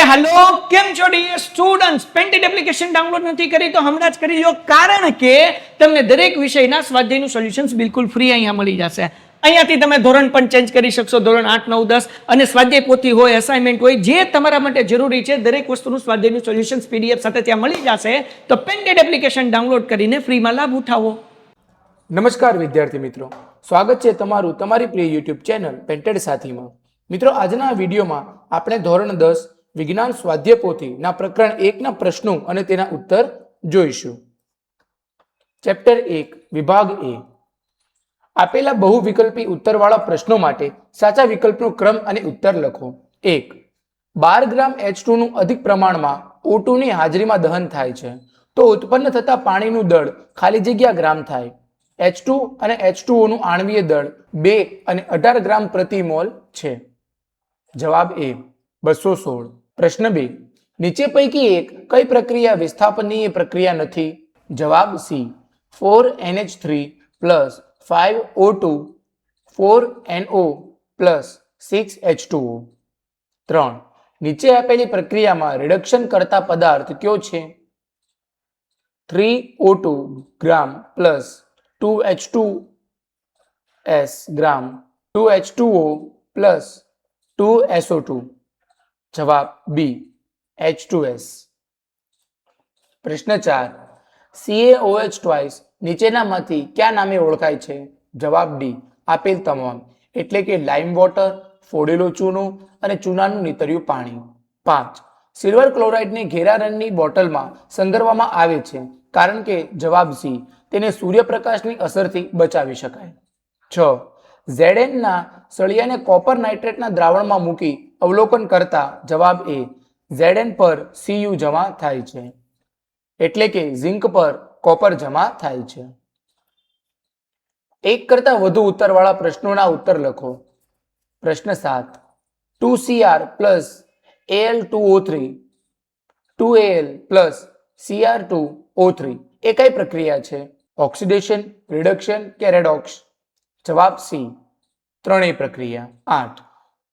Hello કેમ છો dear students painted application download નથી કરી તો હમણાં જ કરી લો કારણ કે તમને દરેક વિષયના સ્વાધ્યાયનું સોલ્યુશન્સ બિલકુલ ફ્રી અહીંયા મળી જશે અહીંયાથી તમે ધોરણ પણ ચેન્જ કરી શકશો ધોરણ 8 9 10 અને સ્વાધ્યાય પોથી હોય અસાઇનમેન્ટ હોય જે તમારા માટે જરૂરી છે દરેક વસ્તુનું સ્વાધ્યાયનું સોલ્યુશન્સ પીડીએફ સાથે ત્યાં મળી જશે તો પેન્ટેડ એપ્લિકેશન ડાઉનલોડ કરીને ફ્રીમાં લાભ ઉઠાવો. નમસ્કાર વિદ્યાર્થી મિત્રો, સ્વાગત છે તમારું તમારી પ્રિય યુટ્યુબ ચેનલ પેન્ટેડ સાથીમાં. મિત્રો, આજના વિડીયોમાં આપણે ધોરણ 10 વિજ્ઞાન સ્વાધ્યાય પોથીના પ્રકરણ 1 ના પ્રશ્નો અને તેના ઉત્તર જોઈશું. ચેપ્ટર 1 વિભાગ એ. આપેલા બહુવિકલ્પી ઉત્તરવાળા પ્રશ્નો માટે સાચા વિકલ્પનો ક્રમ અને ઉત્તર લખો. 1. 12 ગ્રામ H2 નું અધિક પ્રમાણમાં O2 ની હાજરીમાં દહન થાય છે તો ઉત્પન્ન થતા પાણીનું દળ ખાલી જગ્યા ગ્રામ થાય. H2 અને H2O નું આણ્વીય દળ 2 અને 18 ગ્રામ પ્રતિ મોલ છે. જવાબ A 216. પ્રશ્ન 2. નીચે પૈકી એક કઈ પ્રક્રિયા વિસ્થાપનીય પ્રક્રિયા નથી? જવાબ C 4NH3 + 5O2 4NO + 6H2O. 3. નીચે આપેલી પ્રક્રિયામાં રિડક્શન કરતા પદાર્થ કયો છે? 3O2 ગ્રામ + 2H2S ગ્રામ 2H2O + 2SO2. જવાબ B H2S. પ્રશ્ન 4. CaOH ટ્વાઇસ નીચેનામાંથી કયા નામે ઓળખાય છે? જવાબ D આપેલ તમામ, એટલે કે લાઇમ વોટર, ફોડેલો ચૂનો અને ચૂનાનું નીતર્યું પાણી. 5. સિલ્વર ક્લોરાઇડને ઘેરા રંગની બોટલમાં સંગ્રહવામાં આવે છે કારણ કે જવાબ C તેને સૂર્યપ્રકાશની અસરથી બચાવી શકાય. 6. Zn ના સળિયાને કોપર નાઇટ્રેટના દ્રાવણમાં મૂકી અવલોકન કરતા જવાબ A Zn પર Cu જમા થાય છે, એટલે કે ઝિંક પર કોપર જમા થાય છે. એક કરતા વધુ ઉત્તરવાળા પ્રશ્નોના ઉત્તર લખો. પ્રશ્ન 7. 2Cr + Al2O3 2Al + Cr2O3 એ કઈ પ્રક્રિયા છે? ઓક્સિડેશન, રિડક્શન કે રેડોક્સ? જવાબ C ત્રણેય પ્રક્રિયા. 8.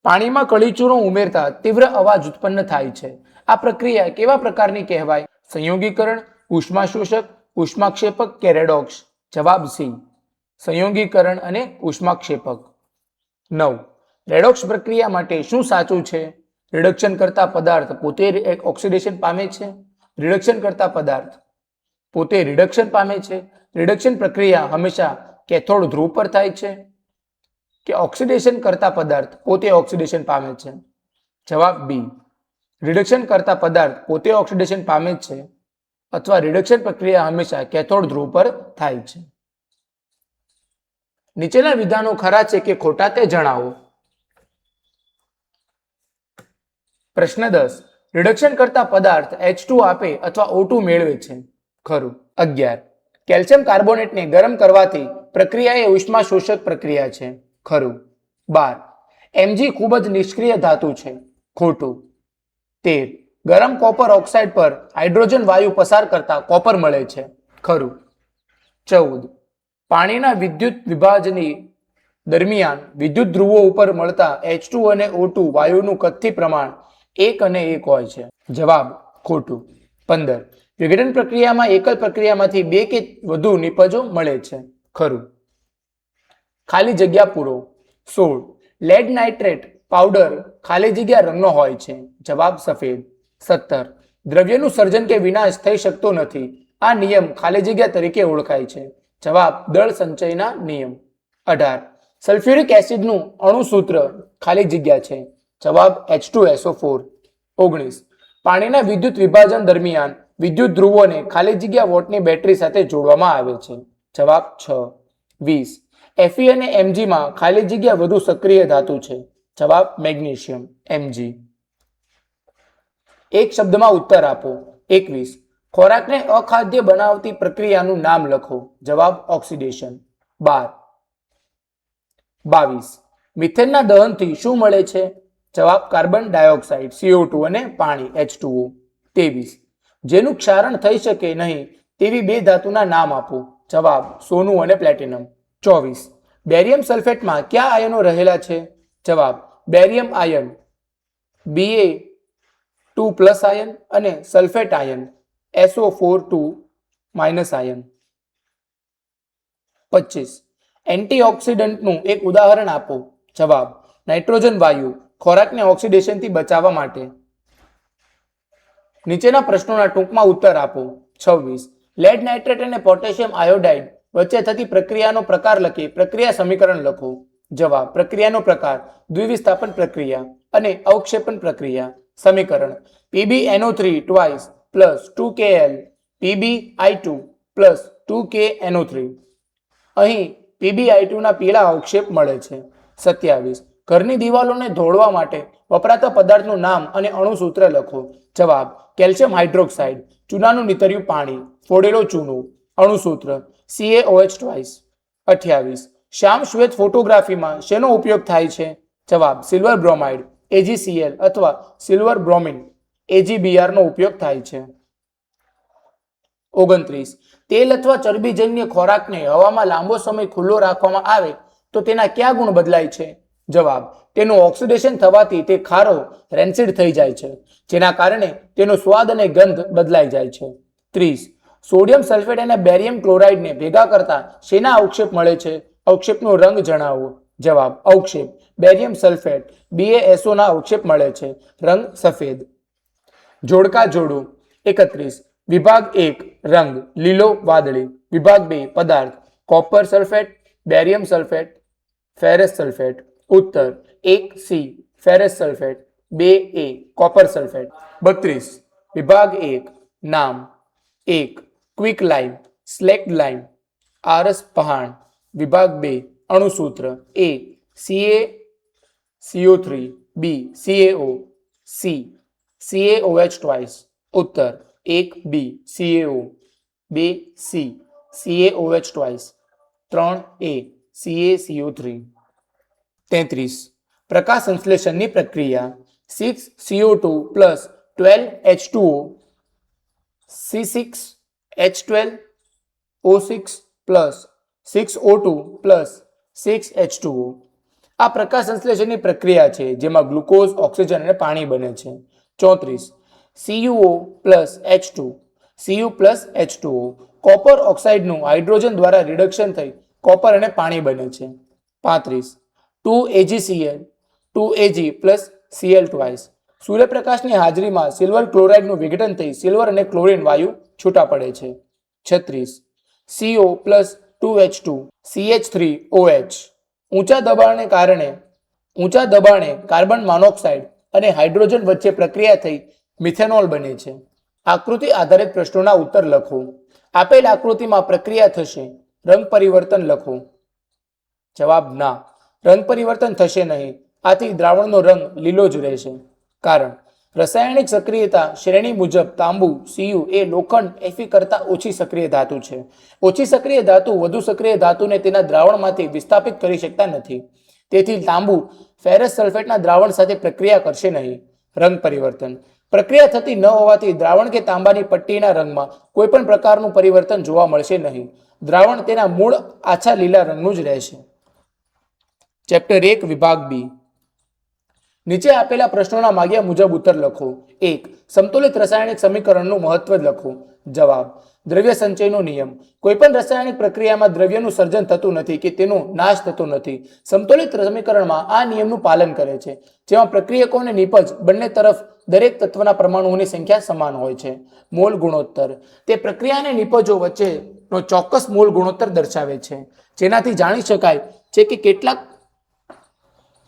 પાણીમાં કળીચૂરો ઉમેરતા તીવ્ર અવાજ ઉત્પન્ન થાય છે. આ પ્રક્રિયા કેવા પ્રકારની કહેવાય? સંયોગીકરણ, ઉષ્માશોષક, ઉષ્માક્ષેપક કે રેડોક્સ? જવાબ C સંયોગીકરણ અને ઉષ્માક્ષેપક. 9. રેડોક્સ પ્રક્રિયા માટે શું સાચું છે? રિડક્શન કરતા પદાર્થ પોતે ઓક્સિડેશન પામે છે. રિડક્શન કરતા પદાર્થ પોતે રિડક્શન પામે છે. રિડક્શન પ્રક્રિયા હંમેશા કેથોડ ધ્રુવ પર થાય છે કે ઓક્સિડેશન કરતા પદાર્થ પોતે ઓક્સિડેશન પામે છે? જવાબ B રિડક્શન કરતા પદાર્થ પોતે ઓક્સિડેશન પામે છે અથવા રિડક્શન પ્રક્રિયા હંમેશા કેથોડ ધ્રુવ પર થાય છે. નીચેના વિધાનો ખરા છે કે ખોટા તે જણાવો. પ્રશ્ન 10. રિડક્શન કરતા પદાર્થ H2 આપે અથવા O2 મેળવે છે. ખરું. 11. કેલ્શિયમ કાર્બોનેટને ગરમ કરવાથી પ્રક્રિયા એ ઉષ્મા શોષક પ્રક્રિયા છે. ખરું. 12. Mg ખૂબ જ નિષ્ક્રિય ધાતુ છે. ખોટું. 13. ગરમ કોપર ઓક્સાઇડ પર હાઇડ્રોજન વાયુ પસાર કરતા કોપર મળે છે. ખરું. 14. પાણીના વિદ્યુત વિભાજની દરમિયાન વિદ્યુત ધ્રુવો ઉપર મળતા H2 અને O2 વાયુનું કદથી પ્રમાણ 1 અને 1 હોય છે. જવાબ ખોટું. 15. વિઘટન પ્રક્રિયામાં એકલ પ્રક્રિયામાંથી 2 કે વધુ નિપજો મળે છે. ખરું. ખાલી જગ્યા પૂરો. 16. લેડ નાઇટ્રેટ પાવડર ખાલી જગ્યા રંગનો હોય છે. જવાબ સફેદ. 17. દ્રવ્યનું સર્જન કે વિનાશ થઈ શકતો નથી. આ નિયમ ખાલી જગ્યા તરીકે ઓળખાય છે. જવાબ દળ સંચયના નિયમ. 18. સલ્ફ્યુરિક એસિડનું અણુ સૂત્ર ખાલી જગ્યા છે. જવાબ H2SO4. 19. પાણીના વિદ્યુત વિભાજન દરમિયાન વિદ્યુત ધ્રુવોને ખાલી જગ્યા વોટની બેટરી સાથે જોડવામાં આવે છે. જવાબ 6. 20. Fe અને Mg માં ખાલી જગ્યા વધુ સક્રિય ધાતુ છે. જવાબ મેગ્નેશિયમ Mg. એક શબ્દમાં ઉત્તર આપો. 21. ખોરાકને અખાદ્ય બનાવતી પ્રક્રિયાનું નામ લખો. જવાબ ઓક્સિડેશન. 22. મિથેનના દહનથી શું મળે છે? જવાબ કાર્બન ડાયોક્સાઇડ CO2 અને પાણી H2O. 23. જેનું ક્ષારણ થઈ શકે નહીં તેવી બે ધાતુના નામ આપો. જવાબ સોનું અને પ્લેટિનમ. 24. બેરિયમ સલ્ફેટમાં કયા આયનો રહેલા છે? જવાબ બેરિયમ આયન Ba 2+ આયન અને સલ્ફેટ આયન SO4 2- આયન. 25. એન્ટીઓક્સિડન્ટનું એક ઉદાહરણ આપો. જવાબ: નાઇટ્રોજન વાયુ, ખોરાકને ઓક્સિડેશનથી બચાવવા માટે. નીચેના પ્રશ્નોના ટૂંકમાં ઉત્તર આપો. 26. લેડ નાઇટ્રેટ અને પોટેશિયમ આયોડાઇડ વચ્ચે થતી પ્રક્રિયાનો પ્રકાર લખી પ્રક્રિયા સમીકરણ લખો. જવાબ: પ્રક્રિયાનો પ્રકાર દ્વિવિસ્થાપન પ્રક્રિયા અને અવક્ષેપન પ્રક્રિયા. સમીકરણ: PbNO3 twice plus 2Kl PbI2 plus 2KNO3. અહીં PbI2 ના પીળા અવક્ષેપ મળે છે. 27. ઘરની દિવાલોને ધોળવા માટે વપરાતા પદાર્થનું નામ અને અણુસૂત્ર લખો. જવાબ: કેલ્શિયમ હાઇડ્રોક્સાઇડ, ચૂનાનું નીતર્યું પાણી, ફોડેલો ચૂનો. અણુસૂત્ર CaOH twice. 28. શ્યામ શ્વેત ફોટોગ્રાફીમાં શેનો ઉપયોગ થાય છે? જવાબ: સિલ્વર બ્રોમાઇડ AgCl અથવા સિલ્વર બ્રોમિન AgBr નો ઉપયોગ થાય છે. 29. તેલ અથવા ચરબીજન્ય ખોરાકને હવામાં લાંબો સમય ખુલ્લો રાખવામાં આવે તો તેના કયા ગુણ બદલાય છે? જવાબ: તેનું ઓક્સિડેશન થવાથી તે ખારો રેન્સિડ થઈ જાય છે, જેના કારણે તેનો સ્વાદ અને ગંધ બદલાઈ જાય છે. 30. સોડિયમ સલ્ફેટ અને બેરિયમ ક્લોરાઇડને ભેગા કરતા શેના અવક્ષેપ મળે છે? અવક્ષેપનો રંગ જણાવો. જવાબ: અવક્ષેપ બેરિયમ સલ્ફેટ BaSO ના અવક્ષેપ મળે છે. રંગ સફેદ. જોડકા જોડો. 31. વિભાગ 1 રંગ લીલો વાદળી. વિભાગ 2 પદાર્થ copper sulphate, barium sulphate, ferrous sulphate. ઉત્તર 1C ferrous sulphate, 2A copper sulphate. 32. વિભાગ 1 નામ 1 ક્વિક લાઇમ, સ્લેક્ડ લાઇમ, આરસ પહાણ. વિભાગ 2 અણુસૂત્ર A CaCO3, B CaO, C CaOH twice. ઉત્તર 1B CaO, 2C CaOH twice, 3A CaCO3. 33. પ્રકાશ સંશ્લેષણની પ્રક્રિયા 6CO2 plus 12H2O C6H12O6 plus 6O2 plus 6H2O. આ પ્રકાશ સંશ્લેષણની પ્રક્રિયા છે જેમાં ગ્લુકોઝ, ઓક્સિજન અને પાણી બને છે. 34. CuO plus H2, Cu plus H2O. Copper ઓક્સાઇડનું હાઇડ્રોજન દ્વારા રિડક્શન થઈ કોપર અને પાણી બને છે. 35. 2AgCl 2Ag plus Cl twice. સૂર્યપ્રકાશની હાજરીમાં સિલ્વર ક્લોરાઇડનું વિઘટન થઈ સિલ્વર અને ક્લોરીન વાયુ છૂટા પડે છે. 36. CO plus 2H2 CH3OH. ઊંચા દબાણે કાર્બન મોનોક્સાઇડ અને હાઇડ્રોજન વચ્ચે પ્રક્રિયા થઈ મિથેનોલ બને છે. આકૃતિ આધારિત પ્રશ્નોના ઉત્તર લખો. આપેલ આકૃતિમાં પ્રક્રિયા થશે. રંગ પરિવર્તન લખો. જવાબ ના, રંગ પરિવર્તન થશે નહીં. આથી દ્રાવણનો રંગ લીલો જ રહેશે. કારણ: રાસાયણિક સક્રિયતા શ્રેણી મુજબ તાંબુ Cu એ લોખંડ Fe કરતાં ઓછી સક્રિય ધાતુ છે. ઓછી સક્રિય ધાતુ વધુ સક્રિય ધાતુને તેના દ્રાવણમાંથી વિસ્થાપિત કરી શકતા નથી. તેથી તાંબુ ફેરસ સલ્ફેટના દ્રાવણ સાથે પ્રક્રિયા કરશે નહીં. રંગ પરિવર્તન: પ્રક્રિયા થતી ન હોવાથી દ્રાવણ કે તાંબાની પટ્ટીના રંગમાં કોઈ પણ પ્રકારનું પરિવર્તન જોવા મળશે નહીં. દ્રાવણ તેના મૂળ આછા લીલા રંગનું જ રહેશે. ચેપ્ટર 1 વિભાગ B. નીચે આપેલા પ્રશ્નોના માગ્યા મુજબ ઉત્તર લખો. 1. સમતુલિત રાસાયણિક સમીકરણનું મહત્વ લખો. જવાબ: દ્રવ્ય સંચયનો નિયમ. કોઈપણ રાસાયણિક પ્રક્રિયામાં દ્રવ્યનું સર્જન થતું નથી કે તેનો નાશ થતો નથી. સમતુલિત સમીકરણમાં આ નિયમનું પાલન કરે છે, જેમાં પ્રક્રિયકો અને નિપજ બંને તરફ દરેક તત્વના પરમાણુઓની સંખ્યા સમાન હોય છે. મોલ ગુણોત્તર. તે પ્રક્રિયા અને નિપજો વચ્ચેનો ચોક્કસ મોલ ગુણોત્તર દર્શાવે છે, જેનાથી જાણી શકાય છે કે કેટલાક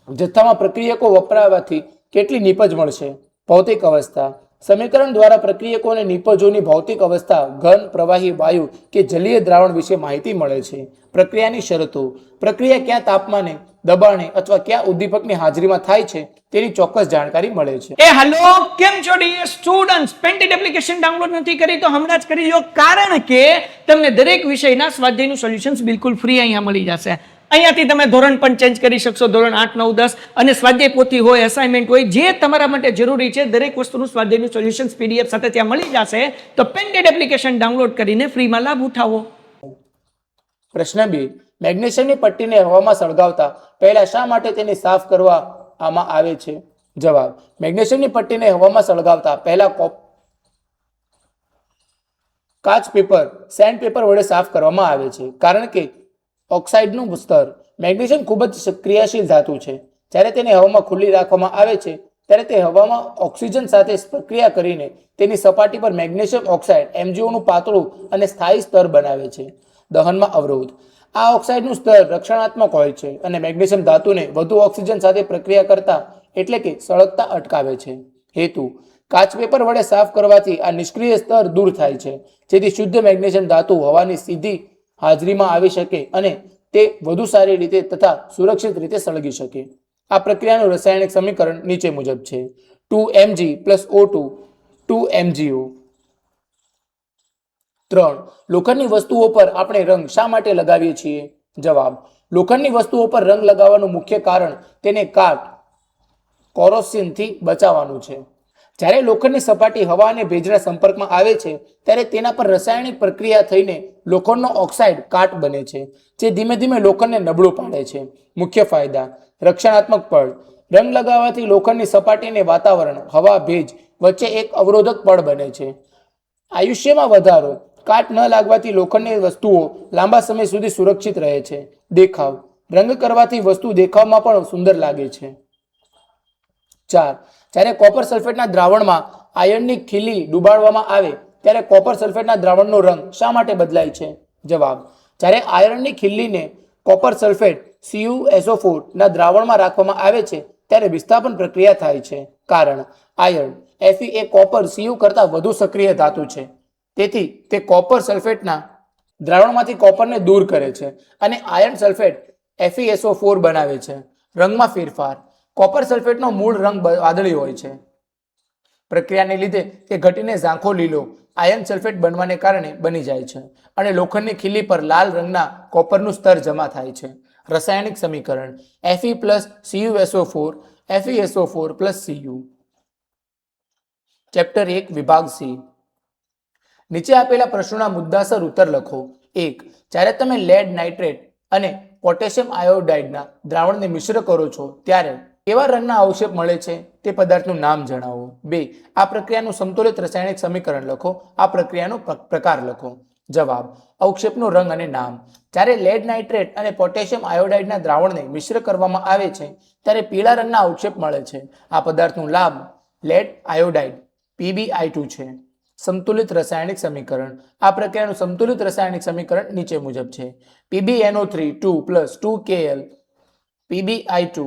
જથ્થામાં પ્રક્રિયકો વપરાવાથી કેટલી નિપજ મળશે. ભૌતિક અવસ્થા. સમીકરણ દ્વારા પ્રક્રિયકો અને નિપજોની ભૌતિક અવસ્થા, ઘન, પ્રવાહી, વાયુ કે જલીય દ્રાવણ વિશે માહિતી મળે છે. પ્રક્રિયાની શરતો. પ્રક્રિયા ક્યાં તાપમાને, દબાણે અથવા કયા ઉદ્દીપકની હાજરીમાં થાય છે તેની ચોક્કસ જાણકારી મળે છે. હેલો, કેમ છો dear students? Painted application download નથી કરી તો હમણાં જ કરી લો, કારણ કે તમને દરેક વિષયના સ્વાધ્યાયનું સોલ્યુશન્સ બિલકુલ ફ્રી અહીંયા મળી જશે. અહીંયાથી તમે ધોરણ પણ ચેન્જ કરી શકશો, ધોરણ 8, 9, 10 અને સ્વાધ્યાય પોથી હોય, અસાઇનમેન્ટ હોય, જે તમારા માટે જરૂરી છે દરેક વસ્તુનું સ્વાધ્યાયનું સોલ્યુશન્સ PDF સાથે ત્યાં મળી જશે. તો પેન્ટેડ એપ્લિકેશન ડાઉનલોડ કરીને ફ્રીમાં લાભ ઉઠાવો. પ્રશ્ન 2. મેગ્નેશિયમની પટ્ટીને હવામાં સળગાવતા પહેલા શા માટે તેને સાફ કરવામાં આવે છે? જવાબ, મેગ્નેશિયમની પટ્ટીને હવામાં સળગાવતા પહેલા કાચ પેપર સેન્ડ પેપર વડે સાફ કરવામાં આવે છે, કારણ કે ઓક્સાઇડનું સ્તર મેગ્નેશિયમ ખૂબ જ ક્રિયાશીલ ધાતુ છે. જ્યારે તેને હવામાં ખુલ્લી રાખવામાં આવે છે ત્યારે તે હવામાં ઓક્સિજન સાથે પ્રક્રિયા કરીને તેની સપાટી પર મેગ્નેશિયમ ઓક્સાઇડ એમજીઓનું પાતળું અને સ્થાયી સ્તર બનાવે છે. દહનમાં અવરોધ, આ ઓક્સાઇડનું સ્તર રક્ષણાત્મક હોય છે અને મેગ્નેશિયમ ધાતુને વધુ ઓક્સિજન સાથે પ્રક્રિયા કરતા એટલે કે સળગતા અટકાવે છે. હેતુ, કાચ પેપર વડે સાફ કરવાથી આ નિષ્ક્રિય સ્તર દૂર થાય છે, જેથી શુદ્ધ મેગ્નેશિયમ ધાતુ હવાની સીધી હાજરીમાં આવી શકે અને તે વધુ સારી રીતે તથા સુરક્ષિત રીતે સળગી શકે. આ પ્રક્રિયાનું રાસાયણિક સમીકરણ નીચે મુજબ છે. 2Mg + O2 2MgO. 3. લોખંડની વસ્તુઓ પર આપણે રંગ શા માટે લગાવીએ છીએ? જવાબ, લોખંડની વસ્તુઓ પર રંગ લગાવવાનું મુખ્ય કારણ તેને કાટ કોરોસીનથી બચાવવાનું છે. જ્યારે લોખંડની સપાટી હવા અને ભેજના સંપર્કમાં આવે છે ત્યારે તેના પર રાસાયણિક પ્રક્રિયા થઈને લોખંડનો ઓક્સાઇડ કાટ બને છે, જે ધીમે ધીમે લોખંડને નબળું પાડે છે. મુખ્ય ફાયદા: રક્ષણાત્મક પડ, રંગ લગાવવાથી લોખંડની સપાટી અને વાતાવરણ હવા ભેજ વચ્ચે એક અવરોધક પડ બને છે. આયુષ્યમાં વધારો, કાટ ન લાગવાથી લોખંડની વસ્તુઓ લાંબા સમય સુધી સુરક્ષિત રહે છે. દેખાવ, રંગ કરવાથી વસ્તુ દેખાવમાં પણ સુંદર લાગે છે. 4. જ્યારે કોપર સલ્ફેટના દ્રાવણમાં આયર્નની ખીલી ડુબાડવામાં આવે ત્યારે કોપર સલ્ફેટના દ્રાવણનો રંગ શા માટે બદલાય છે? જવાબ, જ્યારે આયર્નની ખીલીને કોપર સલ્ફેટ CuSO4 ના દ્રાવણમાં રાખવામાં આવે છે ત્યારે વિસ્થાપન પ્રક્રિયા થાય છે, કારણ આયર્ન Fe એ કોપર Cu કરતાં વધુ સક્રિય ધાતુ છે, તેથી તે કોપર સલ્ફેટના દ્રાવણમાંથી કોપરને દૂર કરે છે અને આયર્ન સલ્ફેટ FeSO4 બનાવે છે. રંગમાં ફેરફાર, કોપર સલ્ફેટનો મૂળ રંગ વાદળી હોય છે. પ્રક્રિયાને લીધે તે ઘટીને ઝાંખો લીલો આયર્ન સલ્ફેટ બનવાને કારણે બની જાય છે અને લોખંડની ખીલી પર લાલ રંગના કોપરનું સ્તર જમા થાય છે. રાસાયણિક સમીકરણ: Fe + CuSO4 FeSO4 + Cu. Chapter 1 વિભાગ સી. નીચે આપેલા પ્રશ્નોના મુદ્દાસર ઉત્તર લખો. 1. જ્યારે તમે લેડ નાઇટ્રેટ અને પોટેશિયમ આયોડાઇડના દ્રાવણને મિશ્ર કરો છો ત્યારે કેવા રંગના અવક્ષેપ મળે છે તે પદાર્થનું નામ જણાવો. 2. આ પ્રક્રિયાનું સંતુલિત રાસાયણિક સમીકરણ લખો. આ પ્રક્રિયાનો પ્રકાર લખો. જવાબ: અવક્ષેપનો રંગ અને નામ. જ્યારે લેડ નાઇટ્રેટ અને પોટેશિયમ આયોડાઇડના દ્રાવણને મિશ્ર કરવામાં આવે છે ત્યારે પીળા રંગના અવક્ષેપ મળે છે. આ પદાર્થનું નામ લેડ આયોડાઇડ PbI2 છે. સંતુલિત રાસાયણિક સમીકરણ. આ પ્રક્રિયાનું સંતુલિત રાસાયણિક સમીકરણ નીચે મુજબ છે. PbNO3 2 + 2Kl PbI2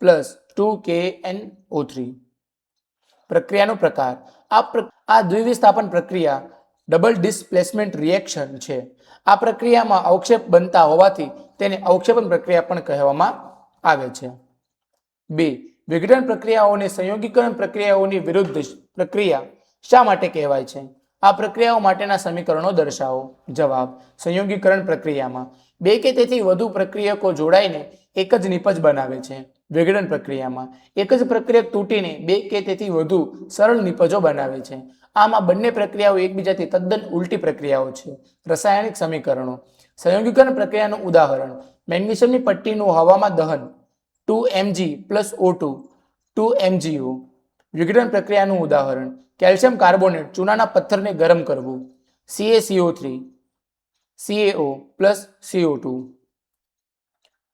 + 2KNO3. પ્રક્રિયાનો પ્રકાર. આ દ્વિવિસ્થાપન પ્રક્રિયા ડબલ ડિસ્પ્લેસમેન્ટ રિએક્શન છે. આ પ્રક્રિયામાં અવક્ષેપ બનતા હોવાથી તેને અવક્ષેપન પ્રક્રિયા પણ કહેવામાં આવે છે. 2. વિઘટન પ્રક્રિયાઓને સંયોગીકરણ પ્રક્રિયાઓની વિરુદ્ધ પ્રક્રિયા શા માટે કહેવાય છે? આ પ્રક્રિયાઓ માટેના સમીકરણો દર્શાવો. જવાબ: સંયોગીકરણ પ્રક્રિયામાં બે કે તેથી વધુ પ્રક્રિયકો જોડાઈને એક જ નિપજ બનાવે છે. વિઘટન પ્રક્રિયામાં એક જ પ્રક્રિયક તૂટીને બે કે તેથી વધુ સરળ નિપજો બનાવે છે. આમાં બંને પ્રક્રિયાઓ એકબીજાથી તદ્દન ઉલટી પ્રક્રિયાઓ છે. રાસાયણિક સમીકરણો. સંયોગીકરણ પ્રક્રિયાનું ઉદાહરણ: મેગ્નેશિયમની પટ્ટીનું હવામાં દહન 2Mg + O2 2MgO. વિઘટન પ્રક્રિયાનું ઉદાહરણ: કેલ્શિયમ કાર્બોનેટ ચૂનાના પથ્થરને ગરમ કરવું CaCO3 CaO + CO2.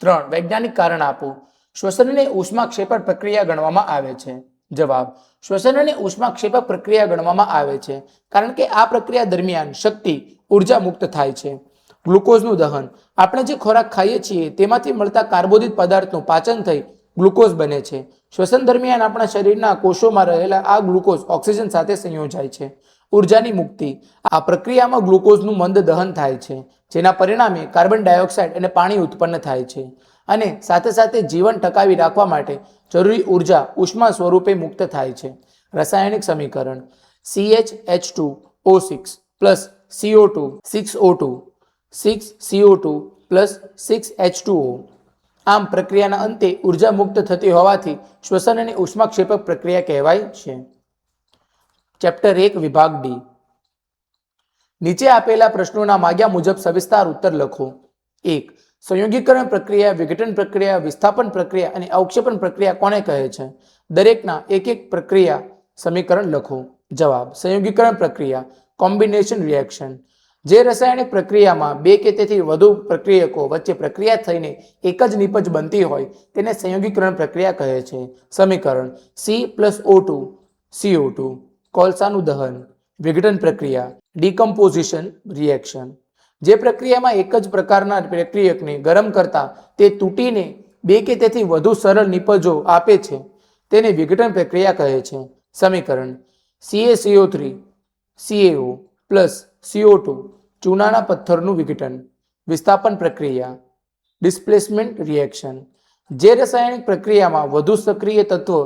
3. વૈજ્ઞાનિક કારણ આપો. શ્વસનને ઉષ્માક્ષેપક પ્રક્રિયા ગણવામાં આવે છે. જવાબ: શ્વસનને ઉષ્માક્ષેપક પ્રક્રિયા ગણવામાં આવે છે કારણ કે આ પ્રક્રિયા દરમિયાન શક્તિ ઉર્જા મુક્ત થાય છે. ગ્લુકોઝનું દહન. આપણે જે ખોરાક ખાઈએ છીએ તેમાંથી મળતા કાર્બોદિત પદાર્થનું પાચન થઈ ગ્લુકોઝ બને છે. શ્વસન દરમિયાન આપણા શરીરના કોષોમાં રહેલા આ ગ્લુકોઝ ઓક્સિજન સાથે સંયોજાય છે. ઉર્જાની મુક્તિ. આ પ્રક્રિયામાં ગ્લુકોઝનું મંદ દહન થાય છે, જેના પરિણામે કાર્બન ડાયોક્સાઇડ અને પાણી ઉત્પન્ન થાય છે અને સાથે સાથે જીવન ટકાવી રાખવા માટે જરૂરી ઉર્જા ઉષ્મા સ્વરૂપે મુક્ત થાય છે. રાસાયણિક સમીકરણ: CH2O6 + CO2 6O2 6CO2 + 6H2O. આમ પ્રક્રિયાના અંતે ઉર્જા મુક્ત થતી હોવાથી શ્વસન અને ઉષ્માક્ષેપક પ્રક્રિયા કહેવાય છે. ચેપ્ટર 1 વિભાગ ડી. નીચે આપેલા પ્રશ્નોના માગ્યા મુજબ સવિસ્તાર ઉત્તર લખો. 1. સંયોગીકરણ પ્રક્રિયા, વિઘટન પ્રક્રિયા, વિસ્થાપન પ્રક્રિયા અને અવક્ષેપન પ્રક્રિયા કોને કહે છે? દરેકના એક એક પ્રક્રિયા સમીકરણ લખો. જવાબ: સંયોગીકરણ પ્રક્રિયા, કોમ્બિનેશન રિએક્શન. જે રાસાયણિક પ્રક્રિયામાં બે કે તેથી વધુ પ્રક્રિયકો વચ્ચે પ્રક્રિયા થઈને એક જ નિપજ બનતી હોય તેને સંયોગીકરણ પ્રક્રિયા કહે છે. સમીકરણ: C+O2 CO2. કોલસાનું દહન. વિઘટન પ્રક્રિયા, ડિકમ્પોઝિશન રિએક્શન. જે પ્રક્રિયામાં એક જ પ્રકારના પ્રક્રિયકને ગરમ કરતા તે તૂટીને બે કે તેથી વધુ સરળ નિપજો આપે છે તેને વિઘટન પ્રક્રિયા કહે છે. સમીકરણ: CaCO3 CaO પ્લસ CO2 ચૂનાના પથ્થરનું વિઘટન. વિસ્થાપન પ્રક્રિયા, ડિસ્પ્લેસમેન્ટ રિએક્શન. જે રાસાયણિક પ્રક્રિયામાં વધુ સક્રિય તત્વ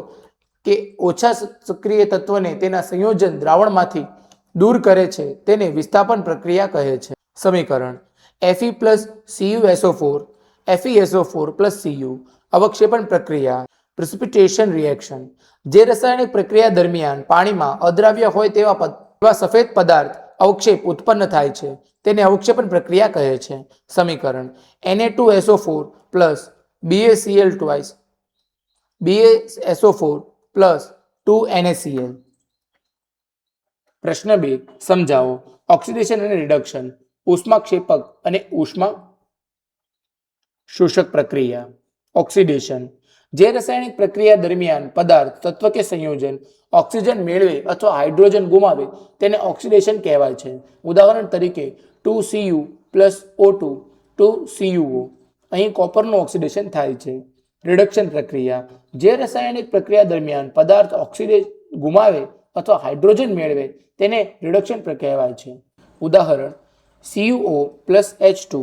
કે ઓછા સક્રિય તત્વને તેના સંયોજન દ્રાવણમાંથી દૂર કરે છે તેને વિસ્થાપન પ્રક્રિયા કહે છે. સમીકરણ: Fe plus CuSO4 FeSO4 plus Cu. અવક્ષેપણ પ્રક્રિયા, પ્રિસિપિટેશન રિએક્શન. જે રાસાયણિક પ્રક્રિયા દરમિયાન પાણીમાં અદ્રાવ્ય હોય તેવા સફેદ પદાર્થ અવક્ષેપ ઉત્પન્ન થાય છે તેને અવક્ષેપણ પ્રક્રિયા કહે છે. સમીકરણ: Na2SO4 plus BaCl2 BaSO4 plus 2NaCl. પ્રશ્ન 2 સમજાવો. ઓક્સિડેશન અને રિડક્શન, ઉષ્માક્ષેપક અને ઉષ્મા શોષક પ્રક્રિયા. ઓક્સિડેશન: જે રાસાયણિક પ્રક્રિયા દરમિયાન પદાર્થ, તત્વ કે સંયોજન ઓક્સિજન મેળવે અથવા હાઇડ્રોજન ગુમાવે તેને ઓક્સિડેશન કહેવાય છે. ઉદાહરણ તરીકે 2Cu પ્લસ O2 2CuO. અહીં કોપરનું ઓક્સિડેશન થાય છે. રિડક્શન પ્રક્રિયા: જે રાસાયણિક પ્રક્રિયા દરમિયાન પદાર્થ ઓક્સિજન ગુમાવે અથવા હાઇડ્રોજન મેળવે તેને રિડક્શન કહેવાય છે. ઉદાહરણ CuO plus H2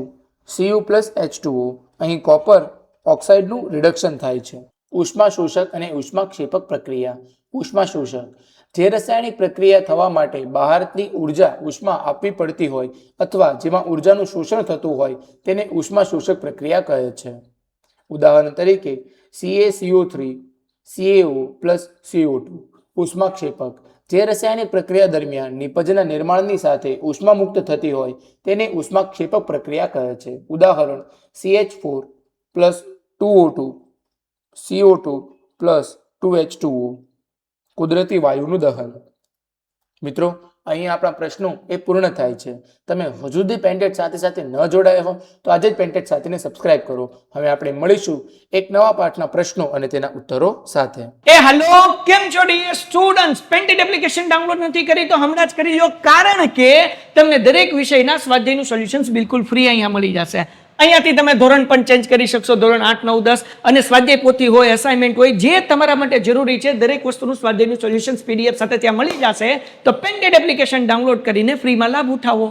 Cu plus H2O. અહીં કોપર ઓક્સાઇડનું રિડક્શન થાય છે. ઉષ્મા શોષક અને ઉષ્માક્ષેપક પ્રક્રિયા. ઉષ્મા શોષક: જે રાસાયણિક પ્રક્રિયા થવા માટે બહારથી ઉર્જા ઉષ્મા આપવી પડતી હોય અથવા જેમાં ઉર્જાનું શોષણ થતું હોય તેને ઉષ્મા શોષક પ્રક્રિયા કહે છે. ઉદાહરણ તરીકે CaCO3 CaO પ્લસ CO2. ઉષ્માક્ષેપક: જે રાસાયણિક પ્રક્રિયા દરમિયાન નિપજના નિર્માણની સાથે ઉષ્મા મુક્ત થતી હોય તેને ઉષ્માક્ષેપક પ્રક્રિયા કહે છે. ઉદાહરણ CH4 plus 2O2 CO2 plus 2H2O. કુદરતી વાયુનું દહન. મિત્રો, અહીં આપણા પ્રશ્નો એ પૂર્ણ થાય છે. તમે હજુ સુધી પેન્ટેટ સાથે ન જોડાયા હો તો આજે જ પેન્ટેટ સાથેને સબસ્ક્રાઇબ કરો. હવે આપણે મળીશું એક નવા પાઠના પ્રશ્નો અને તેના ઉત્તરો સાથે. હેલો, કેમ છો ડિયર સ્ટુડન્ટ્સ? પેન્ટેટ એપ્લિકેશન ડાઉનલોડ નથી કરી તો હમણાં જ કરી લો, કારણ કે તમને દરેક વિષયના સ્વાધ્યાયનું સોલ્યુશન્સ બિલકુલ ફ્રી અહીંયા મળી જશે. અહીંયાથી તમે ધોરણ પણ ચેન્જ કરી શકશો, ધોરણ 8, 9, 10 અને સ્વાધ્યાય પોથી હોય, અસાઇનમેન્ટ હોય, જે તમારા માટે જરૂરી છે દરેક વસ્તુનું સ્વાધ્યાયનું સોલ્યુશન્સ PDF સાથે ત્યાં મળી જશે. તો પેન્ટેટ એપ્લિકેશન ડાઉનલોડ કરીને ફ્રીમાં લાભ ઉઠાવો.